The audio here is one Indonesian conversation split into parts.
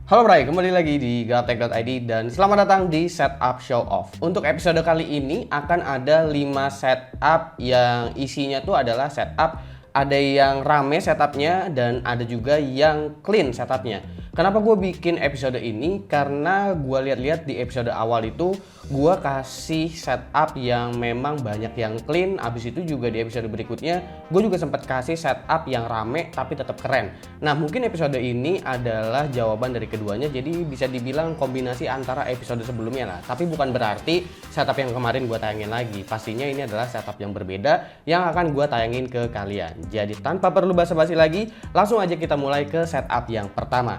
Halo Bray, kembali lagi di Galtech.id dan selamat datang di Setup Show Off. Untuk episode kali ini akan ada 5 setup yang isinya tuh adalah setup, ada yang rame setupnya dan ada juga yang clean setupnya. Kenapa gue bikin episode ini? Karena gue lihat-lihat di episode awal itu gue kasih setup yang memang banyak yang clean. Abis itu juga di episode berikutnya gue juga sempat kasih setup yang rame tapi tetap keren. Nah mungkin episode ini adalah jawaban dari keduanya, jadi bisa dibilang kombinasi antara episode sebelumnya lah. Tapi bukan berarti setup yang kemarin gue tayangin lagi. Pastinya ini adalah setup yang berbeda yang akan gue tayangin ke kalian. Jadi tanpa perlu basa-basi lagi, langsung aja kita mulai ke setup yang pertama.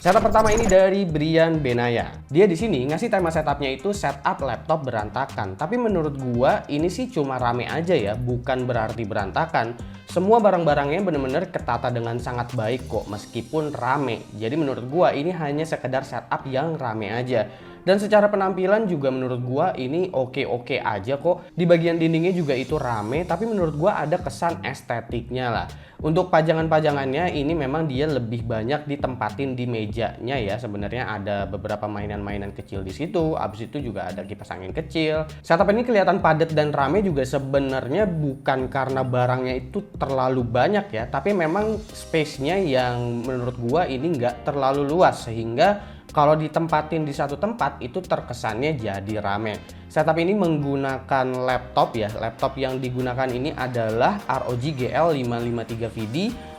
Setup pertama ini dari Brian Benaya. Dia di sini ngasih tema setupnya itu setup laptop berantakan. Tapi menurut gua ini sih cuma rame aja ya, bukan berarti berantakan. Semua barang-barangnya bener-bener ketata dengan sangat baik kok meskipun rame. Jadi menurut gua ini hanya sekedar setup yang rame aja. Dan secara penampilan juga menurut gua ini oke-oke aja kok. Di bagian dindingnya juga itu rame, tapi menurut gua ada kesan estetiknya lah. Untuk pajangan-pajangannya ini memang dia lebih banyak ditempatin di mejanya ya. Sebenarnya ada beberapa mainan-mainan kecil di situ. Abis itu juga ada kipas angin kecil. Setup ini kelihatan padat dan rame juga sebenarnya bukan karena barangnya itu terlalu banyak ya, tapi memang space-nya yang menurut gua ini nggak terlalu luas sehingga kalau ditempatin di satu tempat itu terkesannya jadi rame. Setup ini menggunakan laptop ya. Laptop yang digunakan ini adalah ROG GL553VD,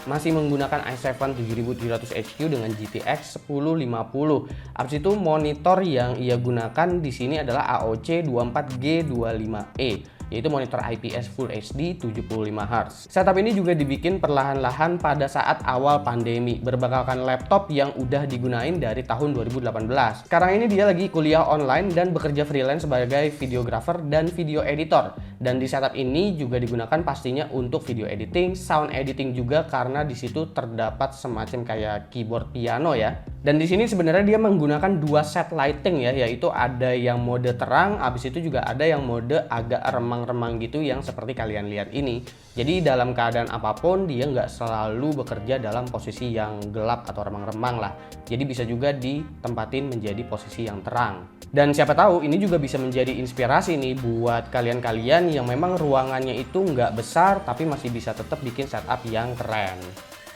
masih menggunakan i7 7700HQ dengan GTX 1050. Abis itu monitor yang ia gunakan di sini adalah AOC 24G25E. Yaitu monitor IPS Full HD 75Hz. Setup ini juga dibikin perlahan-lahan pada saat awal pandemi, berbakalkan laptop yang udah digunain dari tahun 2018. Sekarang ini dia lagi kuliah online dan bekerja freelance sebagai videographer dan video editor. Dan di setup ini juga digunakan pastinya untuk video editing, sound editing juga karena di situ terdapat semacam kayak keyboard piano ya. Dan di sini sebenarnya dia menggunakan dua set lighting ya, yaitu ada yang mode terang, habis itu juga ada yang mode agak remang-remang gitu yang seperti kalian lihat ini. Jadi dalam keadaan apapun dia nggak selalu bekerja dalam posisi yang gelap atau remang-remang lah. Jadi bisa juga ditempatin menjadi posisi yang terang. Dan siapa tahu ini juga bisa menjadi inspirasi nih buat kalian-kalian yang memang ruangannya itu nggak besar tapi masih bisa tetap bikin setup yang keren.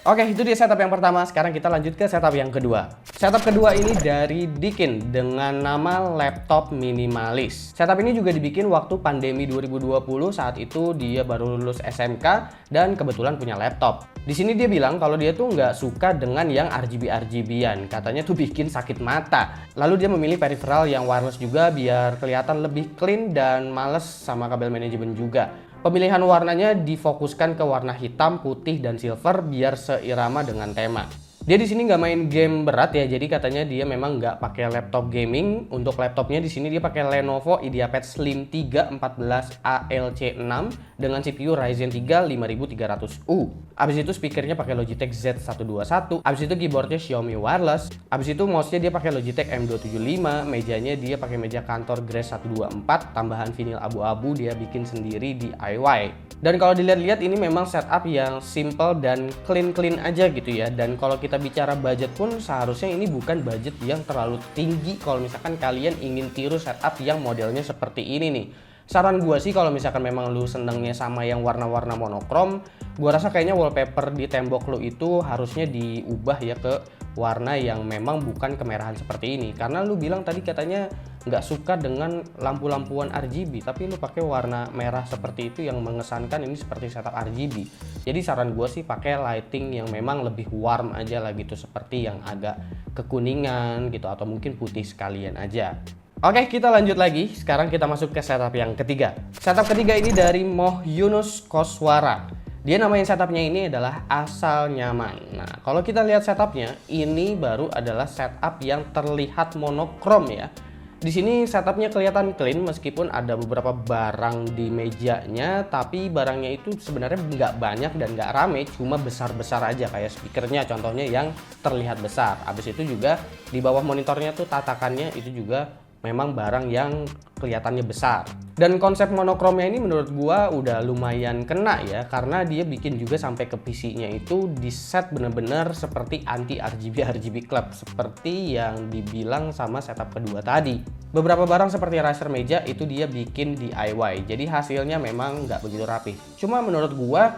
Oke, itu dia setup yang pertama. Sekarang kita lanjut ke setup yang kedua. Setup kedua ini dari Dikin dengan nama laptop minimalis. Setup ini juga dibikin waktu pandemi 2020. Saat itu dia baru lulus SMK dan kebetulan punya laptop. Di sini dia bilang kalau dia tuh nggak suka dengan yang RGB-RGB-an. Katanya tuh bikin sakit mata. Lalu dia memilih peripheral yang wireless juga biar kelihatan lebih clean dan males sama kabel manajemen juga. Pemilihan warnanya difokuskan ke warna hitam, putih, dan silver biar seirama dengan tema. Dia di sini nggak main game berat ya, jadi katanya dia memang nggak pakai laptop gaming. Untuk laptopnya di sini dia pakai Lenovo IdeaPad Slim 3 14 ALC6 dengan CPU Ryzen 3 5300U. Abis itu speakernya pakai Logitech Z121. Abis itu keyboardnya Xiaomi wireless. Abis itu mouse-nya dia pakai Logitech M275. Mejanya dia pakai meja kantor Grace 124. Tambahan vinil abu-abu dia bikin sendiri DIY. Dan kalau dilihat-lihat ini memang setup yang simple dan clean aja gitu ya. Dan kalau kita bicara budget pun seharusnya ini bukan budget yang terlalu tinggi kalau misalkan kalian ingin tiru setup yang modelnya seperti ini nih. Saran gue sih kalau misalkan memang lu senengnya sama yang warna-warna monokrom, gue rasa kayaknya wallpaper di tembok lu itu harusnya diubah ya ke warna yang memang bukan kemerahan seperti ini. Karena lu bilang tadi katanya nggak suka dengan lampu-lampuan RGB, tapi lu pakai warna merah seperti itu yang mengesankan ini seperti setup RGB. Jadi saran gue sih pakai lighting yang memang lebih warm aja lah gitu, seperti yang agak kekuningan gitu atau mungkin putih sekalian aja. Oke, kita lanjut lagi. Sekarang kita masuk ke setup yang ketiga. Setup ketiga ini dari Moh Yunus Koswara. Dia namain setupnya ini adalah Asal Nyaman. Nah, kalau kita lihat setupnya, ini baru adalah setup yang terlihat monokrom ya. Di sini setupnya kelihatan clean meskipun ada beberapa barang di mejanya, tapi barangnya itu sebenarnya nggak banyak dan nggak rame, cuma besar-besar aja kayak speakernya contohnya yang terlihat besar. Habis itu juga di bawah monitornya tuh tatakannya itu juga memang barang yang kelihatannya besar. Dan konsep monokromnya ini menurut gua udah lumayan kena ya, karena dia bikin juga sampai ke PC-nya itu di set bener-bener seperti anti RGB Club seperti yang dibilang sama setup kedua tadi. Beberapa barang seperti racer meja itu dia bikin DIY, jadi hasilnya memang nggak begitu rapi. Cuma menurut gua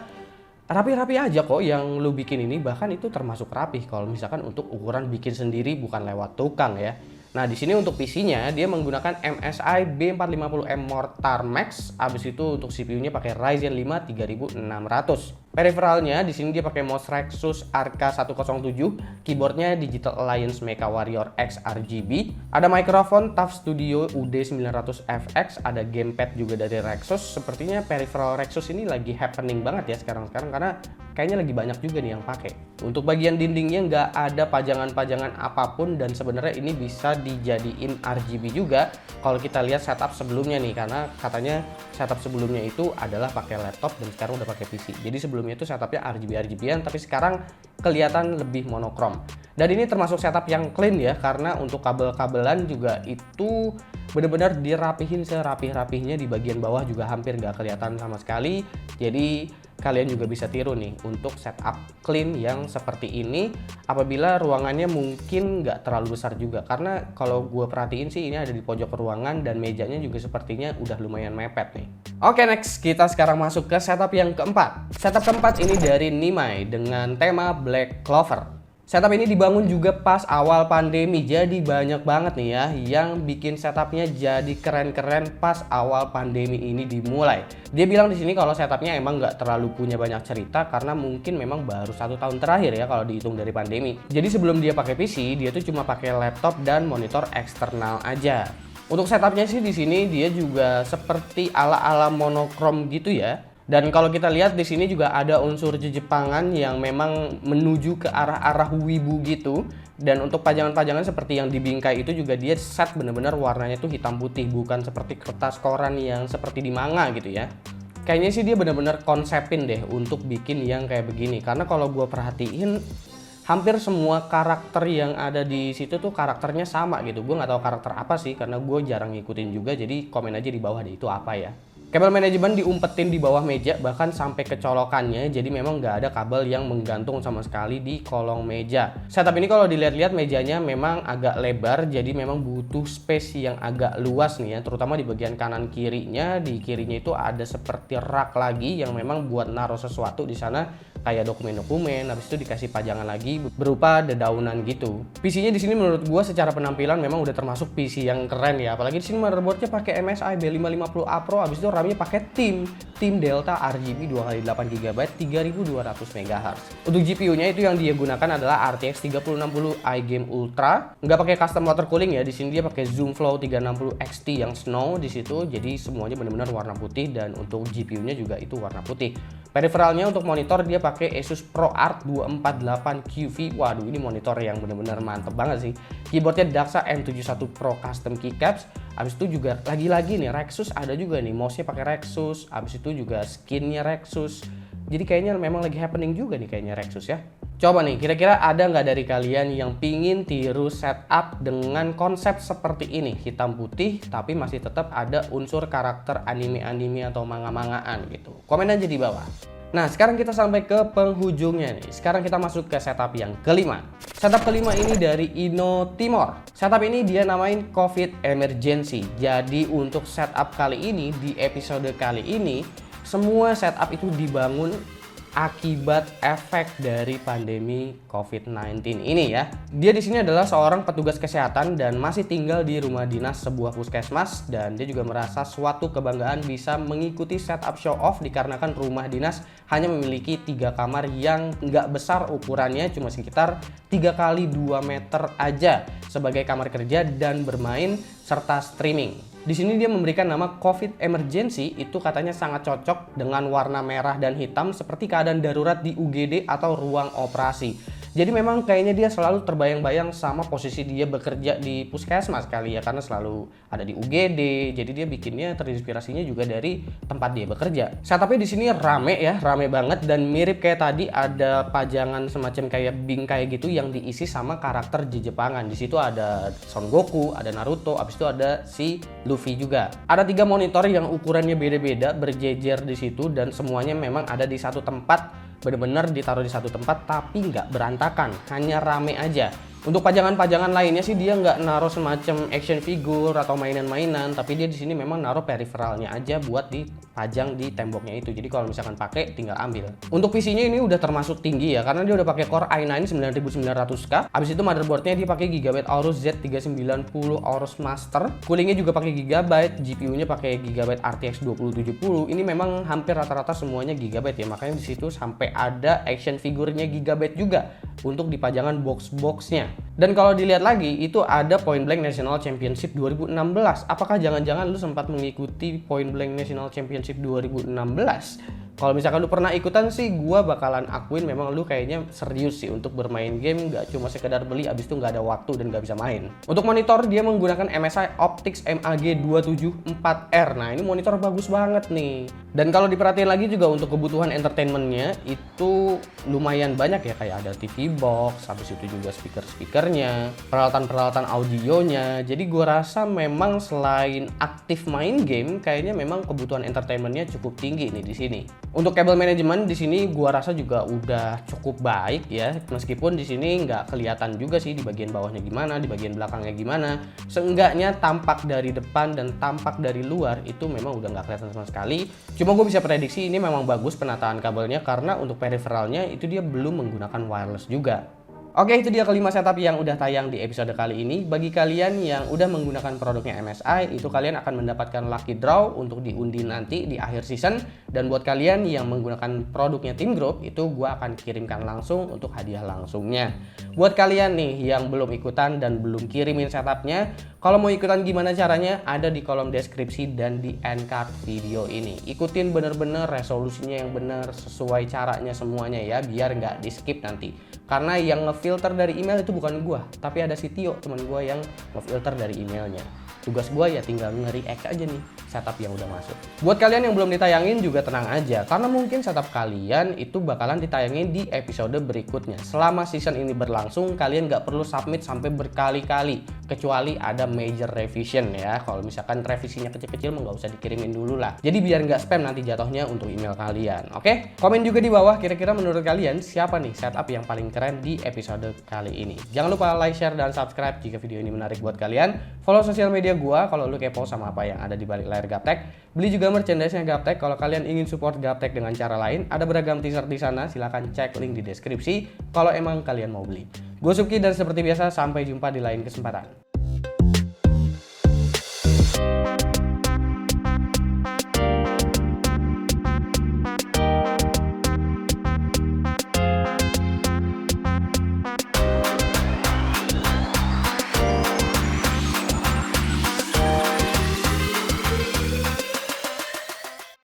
rapi-rapi aja kok yang lu bikin ini, bahkan itu termasuk rapih kalau misalkan untuk ukuran bikin sendiri bukan lewat tukang ya. Nah, di sini untuk PC-nya dia menggunakan MSI B450M Mortar Max. Habis itu untuk CPU-nya pakai Ryzen 5 3600. Peripheralnya di sini dia pakai mouse Rexus RK107, keyboardnya Digital Alliance Mecha Warrior X RGB, ada mikrofon TUF Studio UD900FX, ada gamepad juga dari Rexus. Sepertinya peripheral Rexus ini lagi happening banget ya sekarang karena kayaknya lagi banyak juga nih yang pakai. Untuk bagian dindingnya nggak ada pajangan-pajangan apapun dan sebenarnya ini bisa dijadiin RGB juga kalau kita lihat setup sebelumnya nih, karena katanya setup sebelumnya itu adalah pakai laptop dan sekarang udah pakai PC. Jadi sebelumnya itu setupnya RGB-RGB-an, tapi sekarang kelihatan lebih monokrom. Dan ini termasuk setup yang clean ya, karena untuk kabel-kabelan juga itu benar-benar dirapihin serapih-rapihnya. Di bagian bawah juga hampir nggak kelihatan sama sekali. Jadi kalian juga bisa tiru nih untuk setup clean yang seperti ini apabila ruangannya mungkin nggak terlalu besar juga, karena kalau gue perhatiin sih ini ada di pojok ruangan dan mejanya juga sepertinya udah lumayan mepet nih. Oke, next kita sekarang masuk ke setup yang keempat. Setup keempat ini dari Nimai dengan tema Black Clover. Setup ini dibangun juga pas awal pandemi, jadi banyak banget nih ya yang bikin setupnya jadi keren-keren pas awal pandemi ini dimulai. Dia bilang di sini kalau setupnya emang nggak terlalu punya banyak cerita karena mungkin memang baru 1 tahun terakhir ya kalau dihitung dari pandemi. Jadi sebelum dia pakai PC, dia tuh cuma pakai laptop dan monitor eksternal aja. Untuk setupnya sih di sini dia juga seperti ala-ala monokrom gitu ya. Dan kalau kita lihat di sini juga ada unsur Jepangan yang memang menuju ke arah-arah wibu gitu. Dan untuk pajangan-pajangan seperti yang di bingkai itu juga dia set bener-bener warnanya tuh hitam putih, bukan seperti kertas koran yang seperti di manga gitu ya. Kayaknya sih dia bener-bener konsepin deh untuk bikin yang kayak begini. Karena kalau gue perhatiin hampir semua karakter yang ada di situ tuh karakternya sama gitu. Gue nggak tahu karakter apa sih karena gue jarang ngikutin juga. Jadi komen aja di bawah deh itu apa ya. Kabel manajemen diumpetin di bawah meja bahkan sampai ke colokannya, jadi memang nggak ada kabel yang menggantung sama sekali di kolong meja. Setup ini kalau dilihat-lihat mejanya memang agak lebar, jadi memang butuh space yang agak luas nih ya, terutama di bagian kanan kirinya. Di kirinya itu ada seperti rak lagi yang memang buat naruh sesuatu di sana kayak dokumen-dokumen, habis itu dikasih pajangan lagi berupa dedaunan gitu. PC-nya di sini menurut gua secara penampilan memang udah termasuk PC yang keren ya, apalagi di sini motherboardnya pakai MSI B550A Pro, habis itu RAM-nya pakai Team Delta RGB 2x8GB 3200 MHz. Untuk GPU-nya itu yang dia gunakan adalah RTX 3060 iGame Ultra, nggak pakai custom water cooling ya. Di sini dia pakai Zoomflow 360 XT yang Snow di situ, jadi semuanya benar-benar warna putih dan untuk GPU-nya juga itu warna putih. Peripheralnya untuk monitor dia pakai Asus ProArt 248QV. Waduh, ini monitor yang benar-benar mantep banget sih. Keyboardnya Daxa M71 Pro Custom Keycaps. Habis itu juga lagi-lagi nih Rexus ada juga nih, mouse-nya pakai Rexus. Habis itu juga skinnya Rexus. Jadi kayaknya memang lagi happening juga nih kayaknya Rexus ya. Coba nih, kira-kira ada nggak dari kalian yang pingin tiru setup dengan konsep seperti ini? Hitam putih tapi masih tetap ada unsur karakter anime-anime atau manga-mangaan gitu. Komen aja di bawah. Nah, sekarang kita sampai ke penghujungnya nih. Sekarang kita masuk ke setup yang kelima. Setup kelima ini dari Ino Timor. Setup ini dia namain COVID Emergency. Jadi untuk setup kali ini, di episode kali ini, semua setup itu dibangun akibat efek dari pandemi COVID-19 ini ya. Dia di sini adalah seorang petugas kesehatan dan masih tinggal di rumah dinas sebuah puskesmas, dan dia juga merasa suatu kebanggaan bisa mengikuti setup show off dikarenakan rumah dinas hanya memiliki 3 kamar yang nggak besar ukurannya, cuma sekitar 3 kali 2 meter aja sebagai kamar kerja dan bermain serta streaming. Di sini dia memberikan nama COVID Emergency, itu katanya sangat cocok dengan warna merah dan hitam seperti keadaan darurat di UGD atau ruang operasi. Jadi memang kayaknya dia selalu terbayang-bayang sama posisi dia bekerja di puskesmas kali ya, karena selalu ada di UGD. Jadi dia bikinnya terinspirasinya juga dari tempat dia bekerja. Setupnya di sini rame ya, rame banget dan mirip kayak tadi, ada pajangan semacam kayak Bing kayak gitu yang diisi sama karakter Jepangan. Di situ ada Son Goku, ada Naruto, abis itu ada si Luffy juga. Ada 3 monitor yang ukurannya beda-beda berjejer di situ dan semuanya memang ada di satu tempat. Bener-bener ditaruh di satu tempat tapi nggak berantakan, hanya rame aja. Untuk pajangan-pajangan lainnya sih dia nggak naruh semacam action figure atau mainan-mainan, tapi dia di sini memang naruh peripheralnya aja buat dipajang di temboknya itu. Jadi kalau misalkan pakai tinggal ambil. Untuk PC-nya ini udah termasuk tinggi ya, karena dia udah pakai Core i9 9900K. Abis itu motherboardnya dia pakai Gigabyte Aorus Z390 Aorus Master. Coolingnya juga pakai Gigabyte, GPU-nya pakai Gigabyte RTX 2070. Ini memang hampir rata-rata semuanya Gigabyte ya, makanya di situ sampai ada action figurnya Gigabyte juga untuk dipajangan box-boxnya. Dan kalau dilihat lagi, itu ada Point Blank National Championship 2016. Apakah jangan-jangan lu sempat mengikuti Point Blank National Championship 2016? Kalau misalkan lu pernah ikutan sih, gua bakalan akuin memang lu kayaknya serius sih untuk bermain game, nggak cuma sekedar beli abis itu nggak ada waktu dan nggak bisa main. Untuk monitor dia menggunakan MSI Optix MAG274R. Nah ini monitor bagus banget nih. Dan kalau diperhatiin lagi juga untuk kebutuhan entertainmentnya itu lumayan banyak ya, kayak ada TV box, habis itu juga speaker-speakernya, peralatan-peralatan audionya. Jadi gua rasa memang selain aktif main game, kayaknya memang kebutuhan entertainmentnya cukup tinggi nih di sini. Untuk kabel manajemen di sini gua rasa juga udah cukup baik ya, meskipun di sini nggak kelihatan juga sih di bagian bawahnya gimana, di bagian belakangnya gimana. Seenggaknya tampak dari depan dan tampak dari luar itu memang udah nggak kelihatan sama sekali. Cuma gue bisa prediksi ini memang bagus penataan kabelnya, karena untuk peripheralnya itu dia belum menggunakan wireless juga. Oke, itu dia kelima setup yang udah tayang di episode kali ini. Bagi kalian yang udah menggunakan produknya MSI, itu kalian akan mendapatkan lucky draw untuk diundi nanti di akhir season. Dan buat kalian yang menggunakan produknya Team Group, itu gua akan kirimkan langsung untuk hadiah langsungnya. Buat kalian nih yang belum ikutan dan belum kirimin setupnya, kalau mau ikutan gimana caranya, ada di kolom deskripsi dan di end card video ini. Ikutin bener-bener resolusinya yang bener, sesuai caranya semuanya ya, biar nggak di skip nanti. Karena yang ngefilter dari email itu bukan gua, tapi ada si Tio, teman gua, yang ngefilter dari emailnya. Tugas gua ya tinggal nge-react aja nih setup yang udah masuk. Buat kalian yang belum ditayangin juga tenang aja, karena mungkin setup kalian itu bakalan ditayangin di episode berikutnya. Selama season ini berlangsung, kalian nggak perlu submit sampai berkali-kali, kecuali ada major revision ya. Kalau misalkan revisinya kecil-kecil nggak usah dikirimin dulu lah. Jadi biar nggak spam nanti jatuhnya untuk email kalian. Oke? Komen juga di bawah kira-kira menurut kalian siapa nih setup yang paling keren di episode kali ini. Jangan lupa like, share, dan subscribe jika video ini menarik buat kalian. Follow sosial media gua kalau lu kepo sama apa yang ada di balik layar Gaptek. Beli juga merchandise-nya Gaptek kalau kalian ingin support Gaptek dengan cara lain. Ada beragam t-shirt di sana, silahkan cek link di deskripsi kalau emang kalian mau beli. Gue Subki dan seperti biasa sampai jumpa di lain kesempatan.